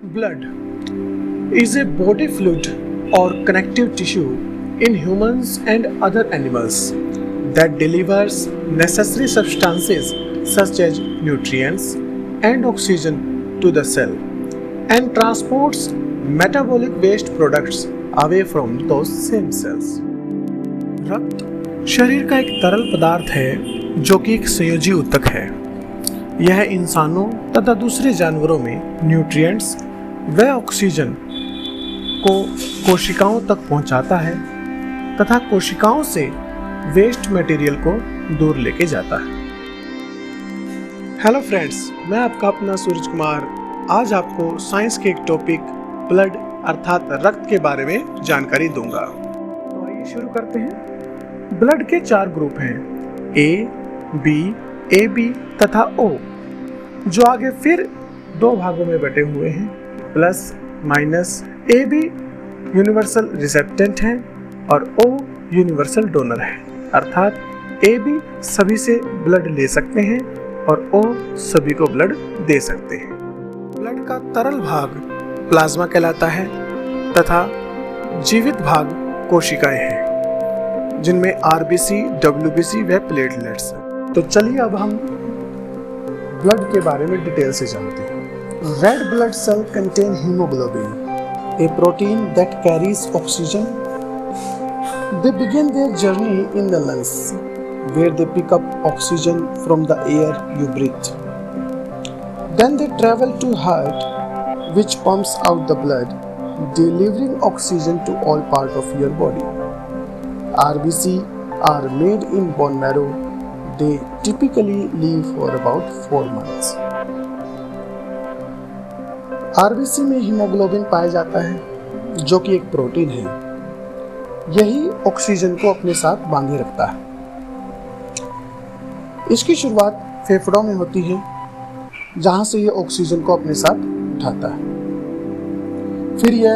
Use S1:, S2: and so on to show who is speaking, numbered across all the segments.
S1: Blood is a body fluid or connective tissue in humans and other animals that delivers necessary substances such as nutrients and oxygen to the cell and transports metabolic waste products away from those same cells. रक्त शरीर का एक तरल पदार्थ है जो कि एक संयोजी ऊतक है। यह इंसानों तथा दूसरे जानवरों में न्यूट्रिएंट्स व ऑक्सीजन को कोशिकाओं तक पहुंचाता है तथा कोशिकाओं से वेस्ट मटेरियल को दूर लेके जाता है। हेलो फ्रेंड्स, मैं आपका अपना सूरज कुमार आज आपको साइंस के एक टॉपिक ब्लड अर्थात रक्त के बारे में जानकारी दूंगा। तो आइए शुरू करते हैं। ब्लड के 4 ग्रुप हैं, ए, बी, ए बी तथा ओ, जो आगे फिर 2 भागों में बटे हुए हैं, plus minus. A B universal recipient हैं और ओ यूनिवर्सल डोनर है, अर्थात ए बी सभी से ब्लड ले सकते हैं और ओ सभी को ब्लड दे सकते हैं। ब्लड का तरल भाग प्लाज्मा कहलाता है तथा जीवित भाग कोशिकाएं हैं जिनमें आरबीसी, डब्ल्यूबीसी व प्लेटलेट्स हैं। तो चलिए अब हम ब्लड के बारे में डिटेल से जानते हैं। Red blood cell contain haemoglobin, a protein that carries oxygen. They begin their journey in the lungs, where they pick up oxygen from the air you breathe. Then they travel to heart, which pumps out the blood, delivering oxygen to all parts of your body. RBC are made in bone marrow. They typically live for about 4 months. RBC में haemoglobin पाया जाता है जो कि एक protein है। यही oxygen को अपने साथ बांधे रखता है। इसकी शुरुआत फेफड़ों में होती है जहां से यह ऑक्सीजन को अपने साथ उठाता है। फिर यह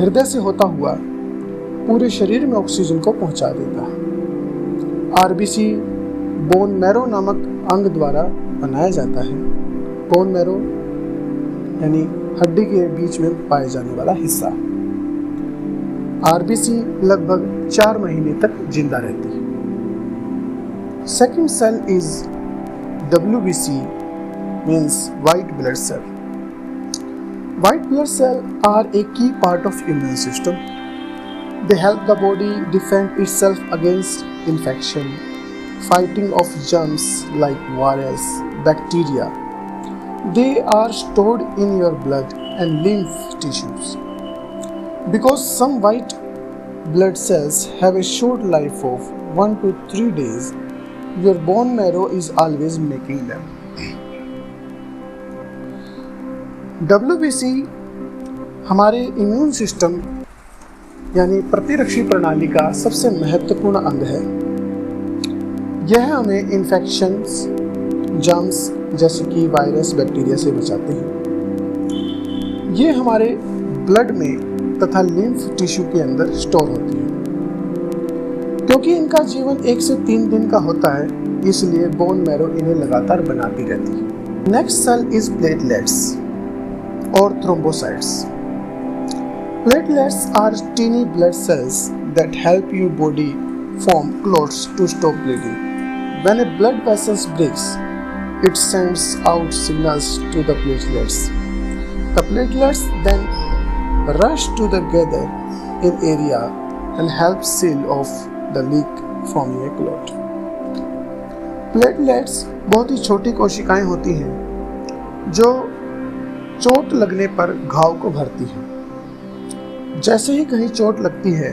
S1: हृदय से होता हुआ पूरे शरीर में ऑक्सीजन को पहुंचा देता है। आरबीसी बोन मैरो नामक अंग द्वारा बनाया जाता है। बोन मैरो यानी हड्डी के बीच में पाए जाने वाला हिस्सा। आरबीसी लगभग 4 महीने तक जिंदा रहती है। Second cell is WBC, means white blood cell. White blood cell are a key part of immune system. They help the body defend itself against infection, fighting of germs like virus, bacteria. They are stored in your blood and lymph tissues. Because some white blood cells have a short life of 1 to 3 days, your bone marrow is always making them. WBC हमारे immune system यानी प्रतिरक्षी प्रणाली का सबसे महत्वपूर्ण अंग है। यह हमें इन्फेक्शंस, जर्म्स जैसे कि वायरस, बैक्टीरिया से बचाते हैं। ये हमारे ब्लड में तथा लिम्फ टिश्यू के अंदर स्टोर होती है। क्योंकि इनका जीवन 1 से 3 दिन का होता है, इसलिए बोन मैरो इन्हें लगातार बनाती रहती है। नेक्स्ट सेल इज प्लेटलेट्स और thrombocytes. Platelets are tiny blood cells that help your body form clots to stop bleeding. When a blood vessel breaks, it sends out signals to the platelets. The platelets then rush to the gather in area and help seal off the leak forming a clot. Platelets बहुत ही छोटी कोशिकाएं होती हैं जो चोट लगने पर घाव को भरती हैं। जैसे ही कहीं चोट लगती है,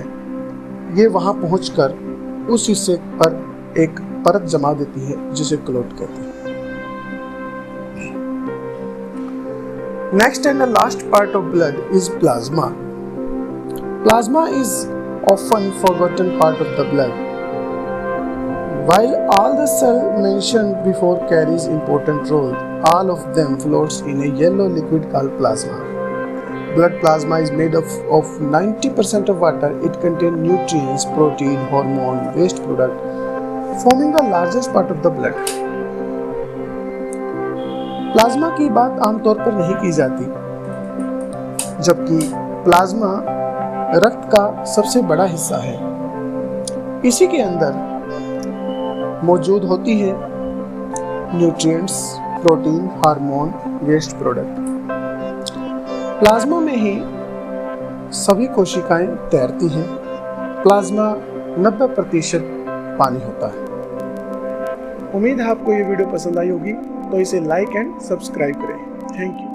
S1: ये वहां पहुंचकर उस हिस्से पर एक परत जमा देती है जिसे क्लोट कहते हैं। Next and the last part of blood is plasma. Plasma is often forgotten part of the blood. While all the cell mentioned before carries important role, all of them floats in a yellow liquid called plasma. Blood plasma is made up of 90% of water. It contains nutrients, protein, hormone, waste product, forming the largest part of the blood. Plasma की बात आमतौर पर नहीं की जाती, जबकि plasma रक्त का सबसे बड़ा हिस्सा है। इसी के अंदर मौजूद होती है nutrients, protein, hormone, waste product. Plasma में ही सभी कोशिकाएं तैरती हैं। प्लाज्मा 90% पानी होता है। उम्मीद है आपको ये वीडियो पसंद आई होगी, तो इसे लाइक एंड सब्सक्राइब करें। Thank you.